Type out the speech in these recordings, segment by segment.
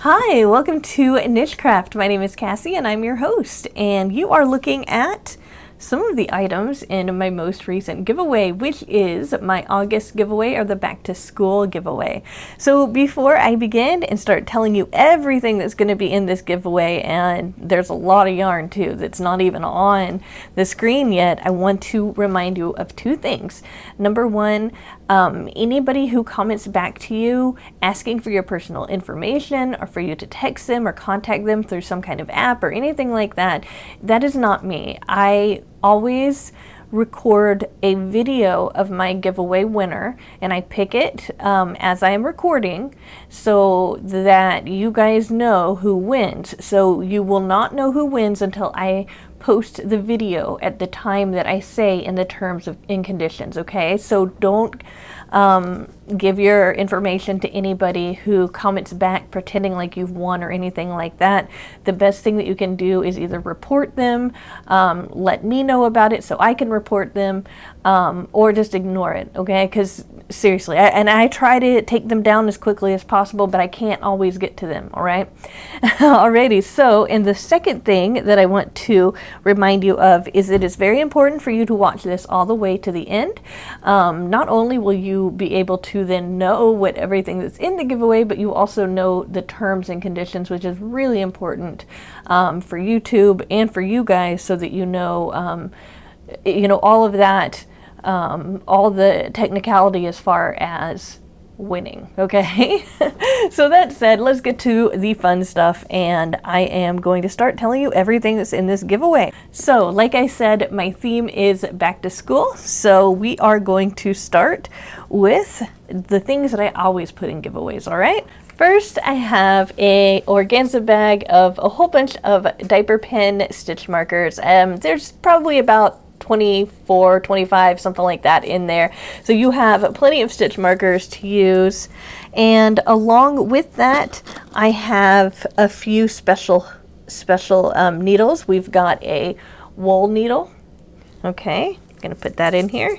Hi, welcome to NicheCraft. My name is Kassi and I'm your host, and you are looking at some of the items in my most recent giveaway, which is my August giveaway, or the back to school giveaway. So before I begin and start telling you everything that's going to be in this giveaway, and there's a lot of yarn too that's not even on the screen yet, I want to remind you of two things. Number one, anybody who comments back to you asking for your personal information, or for you to text them or contact them through some kind of app or anything like that, that is not me. I always record a video of my giveaway winner, and I pick it as I am recording so that you guys know who wins. So you will not know who wins until I post the video at the time that I say in the terms and conditions, okay? So don't give your information to anybody who comments back pretending like you've won or anything like that. The best thing that you can do is either report them, let me know about it so I can report them, or just ignore it, okay? Because seriously, I try to take them down as quickly as possible, but I can't always get to them, all right? Alrighty, so, and the second thing that I want to remind you of is it is very important for you to watch this all the way to the end. Not only will you be able to then know what everything that's in the giveaway, but you also know the terms and conditions, which is really important for YouTube and for you guys, so that you know all of that, all the technicality as far as winning, okay? So that said, let's get to the fun stuff, and I am going to start telling you everything that's in this giveaway. So like I said, my theme is back to school, so we are going to start with the things that I always put in giveaways, all right? First, I have a organza bag of a whole bunch of diaper pen stitch markers. There's probably about 24, 25, something like that in there. So you have plenty of stitch markers to use. And along with that, I have a few special needles. We've got a wool needle. Okay, I'm gonna put that in here.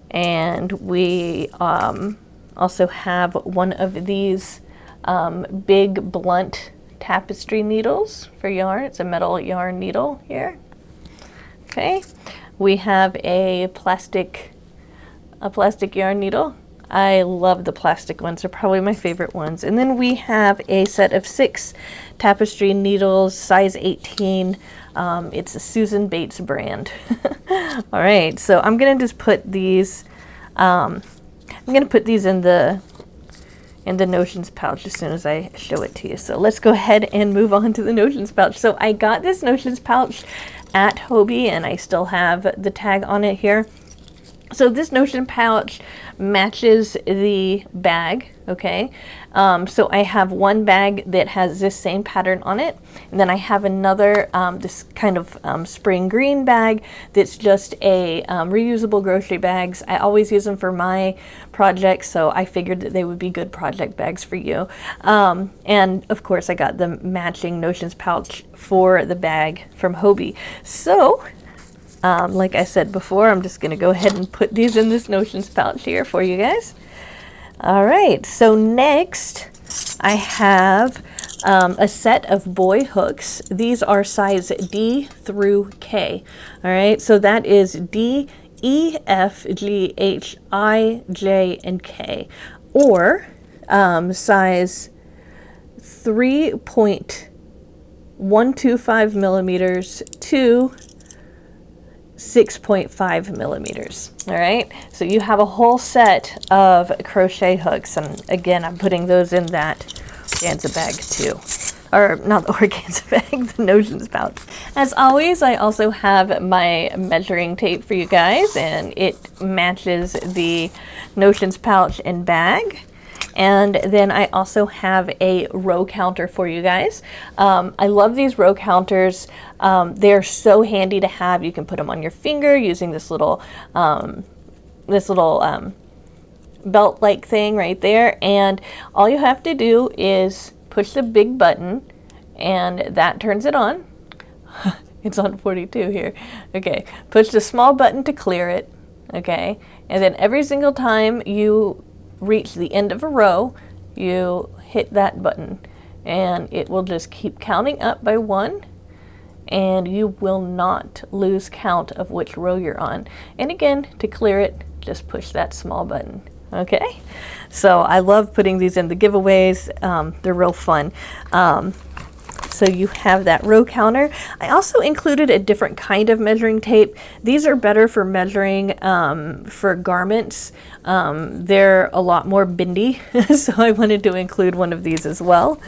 And we also have one of these big blunt tapestry needles for yarn. It's a metal yarn needle here. Okay, we have a plastic yarn needle. I love the plastic ones. They're probably my favorite ones. And then we have a set of 6 tapestry needles, size 18. It's a Susan Bates brand. All right, so I'm gonna just put these. I'm gonna put these in the notions pouch as soon as I show it to you. So let's go ahead and move on to the notions pouch. So I got this notions pouch at Hobbii, and I still have the tag on it here. So this notion pouch matches the bag, okay? So I have one bag that has this same pattern on it, and then I have another, this kind of spring green bag that's just a reusable grocery bags. I always use them for my projects, so I figured that they would be good project bags for you. And of course I got the matching notions pouch for the bag from Hobbii. So like I said before, I'm just going to go ahead and put these in this notions pouch here for you guys. All right, so next I have a set of boy hooks. These are size D through K. All right, so that is D, E, F, G, H, I, J, and K, or size 3.125 millimeters to 6.5 millimeters. All right, so you have a whole set of crochet hooks, and again, I'm putting those in that organza bag too, or not the organza bag, the notions pouch. As always, I also have my measuring tape for you guys, and it matches the notions pouch and bag. And then I also have a row counter for you guys. I love these row counters. They're so handy to have. You can put them on your finger using this little belt-like thing right there. And all you have to do is push the big button, and that turns it on. It's on 42 here. Okay, push the small button to clear it. Okay, and then every single time you reach the end of a row, you hit that button, and it will just keep counting up by 1, and you will not lose count of which row you're on. And again, to clear it, just push that small button. Okay, so I love putting these in the giveaways. They're real fun. So you have that row counter. I also included a different kind of measuring tape. These are better for measuring for garments. They're a lot more bendy, so I wanted to include one of these as well.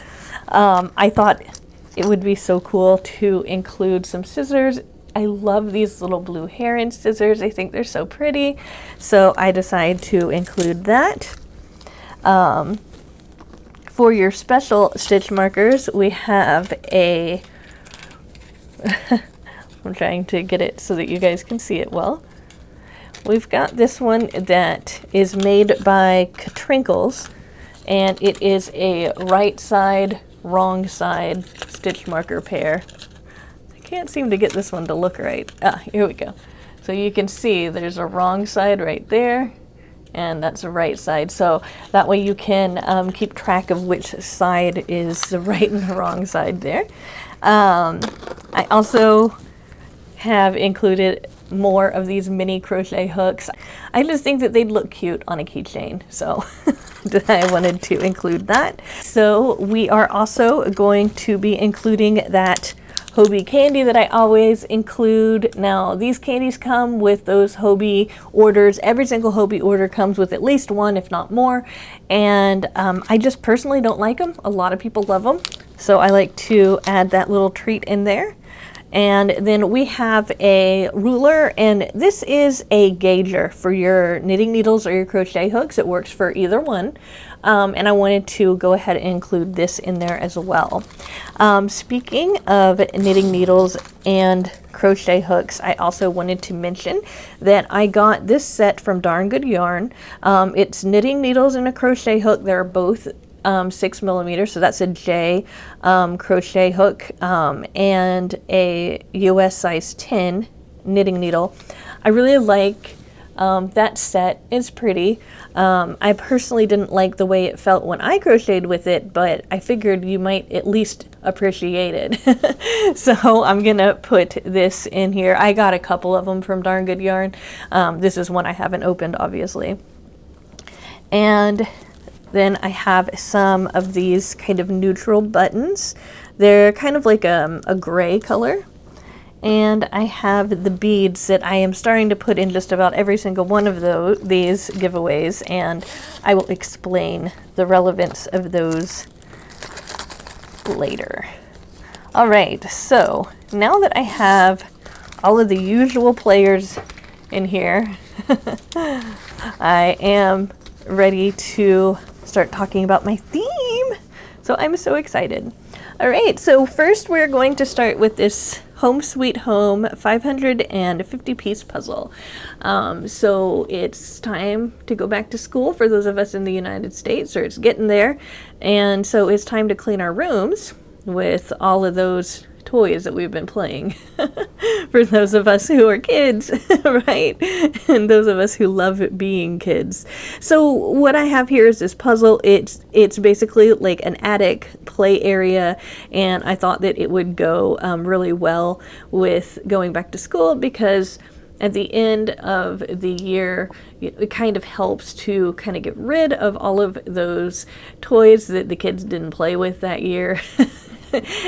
I thought it would be so cool to include some scissors. I love these little blue heron scissors. I think they're so pretty. So I decided to include that. For your special stitch markers, we have a, I'm trying to get it so that you guys can see it well. We've got this one that is made by Trinkles, and it is a right side, wrong side stitch marker pair. I can't seem to get this one to look right. Ah, here we go. So you can see there's a wrong side right there, and that's the right side. So that way you can keep track of which side is the right and the wrong side there. I also have included more of these mini crochet hooks. I just think that they'd look cute on a keychain, so I wanted to include that. So we are also going to be including that Hobbii candy that I always include. Now these candies come with those Hobbii orders. Every single Hobbii order comes with at least one, if not more, and I just personally don't like them. A lot of people love them, so I like to add that little treat in there. And then we have a ruler, and this is a gauger for your knitting needles or your crochet hooks. It works for either one. And I wanted to go ahead and include this in there as well. Speaking of knitting needles and crochet hooks, I also wanted to mention that I got this set from Darn Good Yarn. It's knitting needles and a crochet hook. They're both 6mm, so that's a J crochet hook, and a US size 10 knitting needle. I really like that set. It's pretty. I personally didn't like the way it felt when I crocheted with it, but I figured you might at least appreciate it. So I'm gonna put this in here. I got a couple of them from Darn Good Yarn. This is one I haven't opened, obviously. And then I have some of these kind of neutral buttons. They're kind of like a gray color. And I have the beads that I am starting to put in just about every single one of these giveaways, and I will explain the relevance of those later. All right, so now that I have all of the usual players in here, I am ready to start talking about my theme. So I'm so excited. All right, so first we're going to start with this Home Sweet Home 550 piece puzzle. So it's time to go back to school for those of us in the United States, or it's getting there. And so it's time to clean our rooms with all of those toys that we've been playing for those of us who are kids, right? And those of us who love being kids. So what I have here is this puzzle. It's basically like an attic play area, and I thought that it would go really well with going back to school, because at the end of the year, it kind of helps to kind of get rid of all of those toys that the kids didn't play with that year.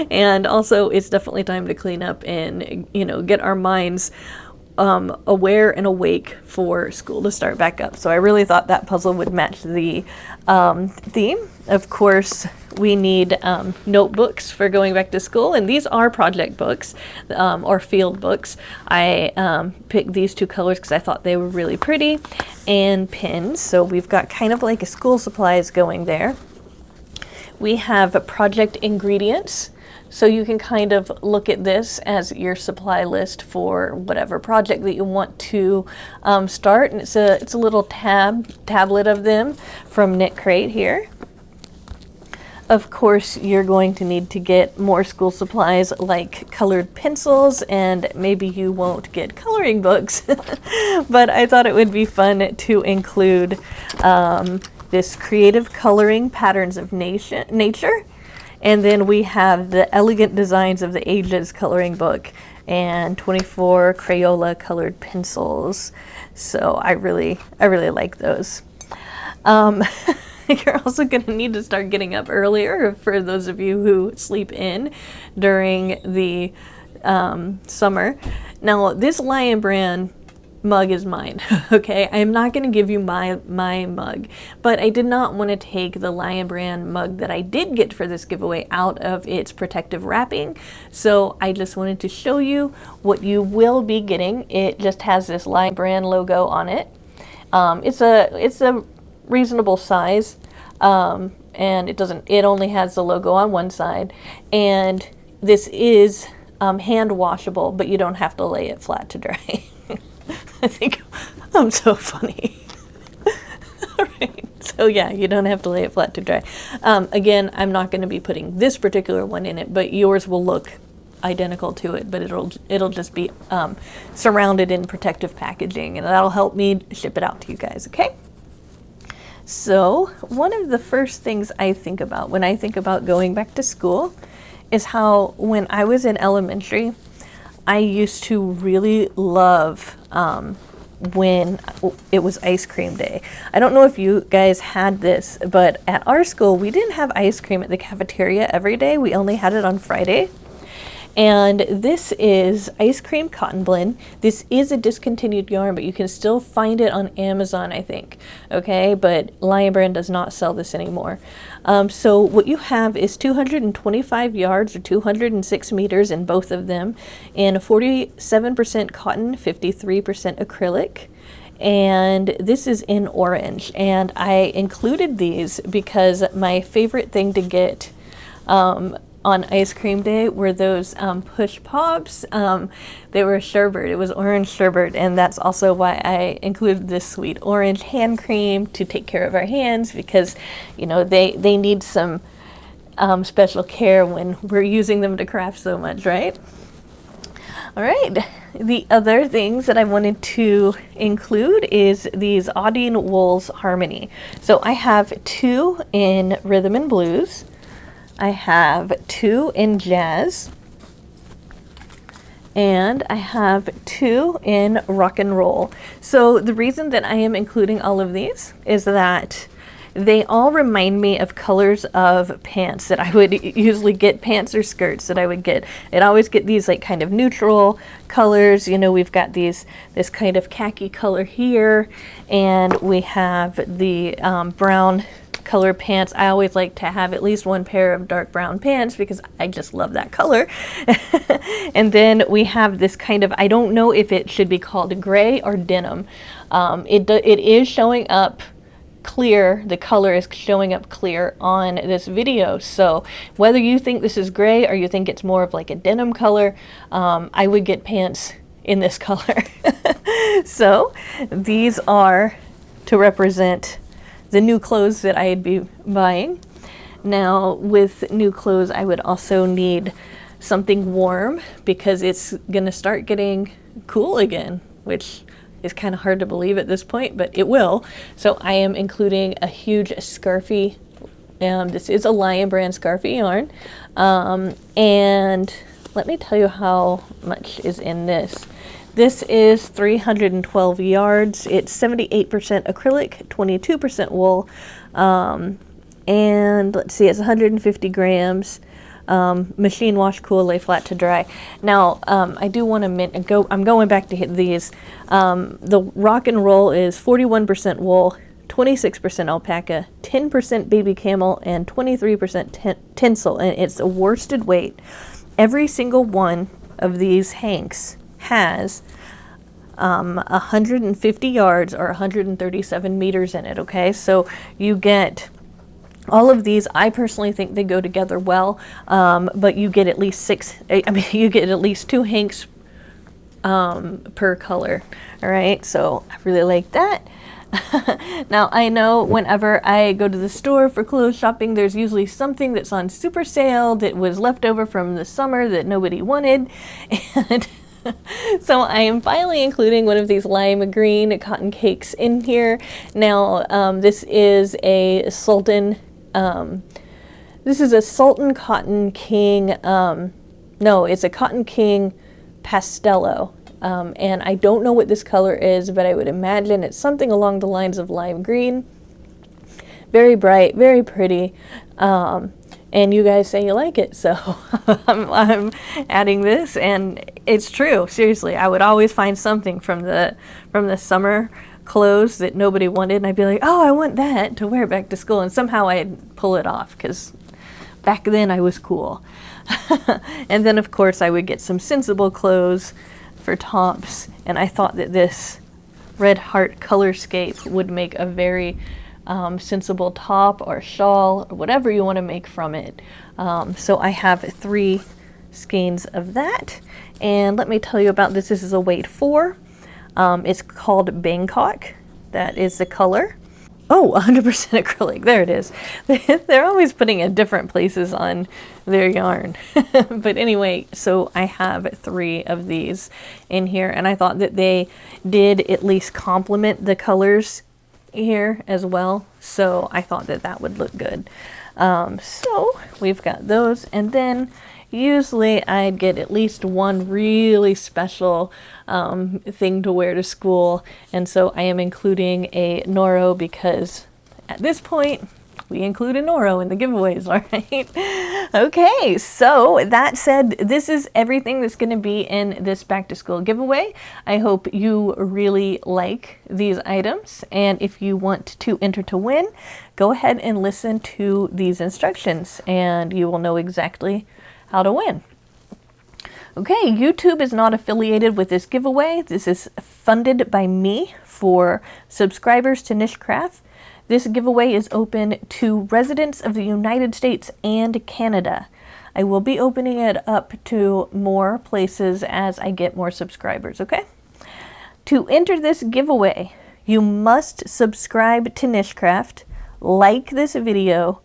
And also it's definitely time to clean up and, you know, get our minds aware and awake for school to start back up. So I really thought that puzzle would match the theme. Of course, we need notebooks for going back to school, and these are project books or field books. I picked these two colors because I thought they were really pretty, and pins. So we've got kind of like a school supplies going there. We have project ingredients, so you can kind of look at this as your supply list for whatever project that you want to start. And it's a little tablet of them from NicheCraft here. Of course, you're going to need to get more school supplies like colored pencils, and maybe you won't get coloring books, but I thought it would be fun to include this Creative Coloring Patterns of Nature. And then we have the Elegant Designs of the Ages coloring book and 24 Crayola colored pencils. So I really like those. You're also going to need to start getting up earlier for those of you who sleep in during the summer. Now, this Lion Brand mug is mine, okay? I am not going to give you my mug, but I did not want to take the Lion Brand mug that I did get for this giveaway out of its protective wrapping, so I just wanted to show you what you will be getting. It just has this Lion Brand logo on it. It's a reasonable size, and it only has the logo on one side, and this is hand washable, but you don't have to lay it flat to dry. I think I'm so funny. All right. So yeah, you don't have to lay it flat to dry. Again, I'm not going to be putting this particular one in it, but yours will look identical to it, but it'll just be surrounded in protective packaging, and that'll help me ship it out to you guys, okay? So one of the first things I think about when I think about going back to school is how when I was in elementary, I used to really love when it was ice cream day. I don't know if you guys had this, but at our school, we didn't have ice cream at the cafeteria every day. We only had it on Friday. And this is Ice Cream Cotton Blend. This is a discontinued yarn, but you can still find it on Amazon, I think. Okay, but Lion Brand does not sell this anymore. So what you have is 225 yards or 206 meters in both of them, and 47% cotton, 53% acrylic. And this is in orange. And I included these because my favorite thing to get on ice cream day were those push pops. They were sherbet. It was orange sherbet, and that's also why I included this sweet orange hand cream to take care of our hands, because you know they need some special care when we're using them to craft so much, right? All right, the other things that I wanted to include is these Audine Wools Harmony. So I have 2 in Rhythm and Blues. I have 2 in Jazz, and I have 2 in Rock and Roll. So the reason that I am including all of these is that they all remind me of colors of pants that I would usually get, pants or skirts that I would get. I'd always get these like kind of neutral colors. You know, we've got this kind of khaki color here, and we have the brown color pants. I always like to have at least one pair of dark brown pants because I just love that color. And then we have this kind of, I don't know if it should be called gray or denim. It is showing up clear, the color is showing up clear on this video, so whether you think this is gray or you think it's more of like a denim color, I would get pants in this color. So these are to represent the new clothes that I'd be buying. Now with new clothes, I would also need something warm because it's gonna start getting cool again, which is kind of hard to believe at this point, but it will. So I am including a huge scarfie. This is a Lion Brand scarfie yarn. And let me tell you how much is in this. This is 312 yards. It's 78% acrylic, 22% wool. And let's see, it's 150 grams. Machine wash, cool, lay flat to dry. Now, I do want to I'm going back to hit these. The Rock and Roll is 41% wool, 26% alpaca, 10% baby camel, and 23% tinsel, and it's a worsted weight. Every single one of these hanks has 150 yards or 137 meters in it, okay? So you get all of these. I personally think they go together well, but you get at least you get at least 2 hanks per color. All right, so I really like that. Now I know whenever I go to the store for clothes shopping, there's usually something that's on super sale that was left over from the summer that nobody wanted, and So I am finally including one of these lime green cotton cakes in here. Now, this is a Sultan Cotton King, no, it's a Cotton King Pastello. And I don't know what this color is, but I would imagine it's something along the lines of lime green. Very bright, very pretty. And you guys say you like it, so I'm adding this, and it's true. Seriously, I would always find something from the summer clothes that nobody wanted, and I'd be like, oh, I want that to wear back to school, and somehow I'd pull it off, because back then I was cool. And then, of course, I would get some sensible clothes for tops, and I thought that this Red Heart Colorscape would make a very sensible top or shawl or whatever you want to make from it. So I have 3 skeins of that, and let me tell you about this. This is a weight 4. It's called Bangkok. That is the color. Oh, 100% acrylic. There it is. They're always putting it different places on their yarn. But anyway, so I have 3 of these in here, and I thought that they did at least complement the colors here as well, so I thought that that would look good. So we've got those, and then usually I'd get at least one really special thing to wear to school, and so I am including a Noro because at this point we include a Noro in the giveaways, all right? Okay, so that said, this is everything that's going to be in this back to school giveaway. I hope you really like these items, and if you want to enter to win, go ahead and listen to these instructions and you will know exactly how to win. Okay, YouTube is not affiliated with this giveaway. This is funded by me for subscribers to NicheCraft. This giveaway is open to residents of the United States and Canada. I will be opening it up to more places as I get more subscribers, okay? To enter this giveaway, you must subscribe to NicheCraft, like this video,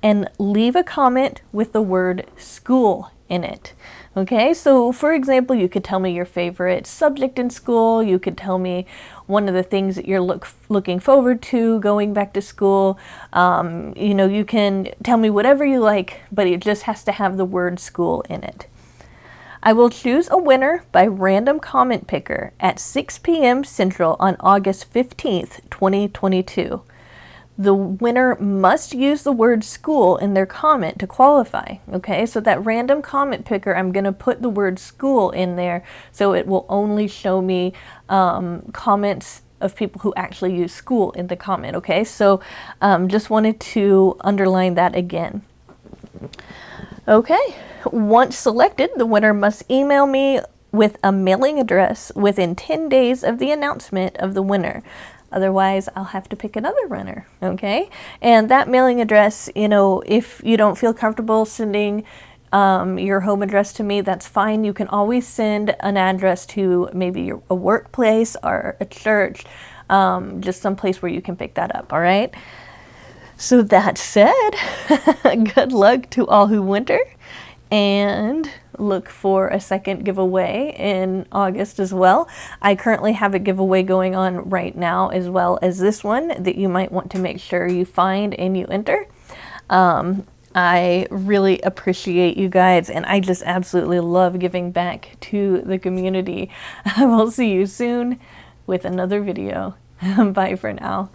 and leave a comment with the word school in it. Okay, so for example, you could tell me your favorite subject in school. You could tell me one of the things that you're looking forward to going back to school. You know, you can tell me whatever you like, but it just has to have the word school in it. I will choose a winner by random comment picker at 6 p.m. Central on August 15th, 2022. The winner must use the word school in their comment to qualify, okay? So that random comment picker, I'm going to put the word school in there so it will only show me comments of people who actually use school in the comment, okay? So just wanted to underline that again. Okay, once selected, the winner must email me with a mailing address within 10 days of the announcement of the winner. Otherwise, I'll have to pick another runner, okay? And that mailing address, you know, if you don't feel comfortable sending your home address to me, that's fine. You can always send an address to maybe a workplace or a church, just some place where you can pick that up, all right? So that said, good luck to all who enter, and look for a second giveaway in August as well. I currently have a giveaway going on right now as well as this one that you might want to make sure you find and you enter. I really appreciate you guys, and I just absolutely love giving back to the community. I will see you soon with another video. Bye for now.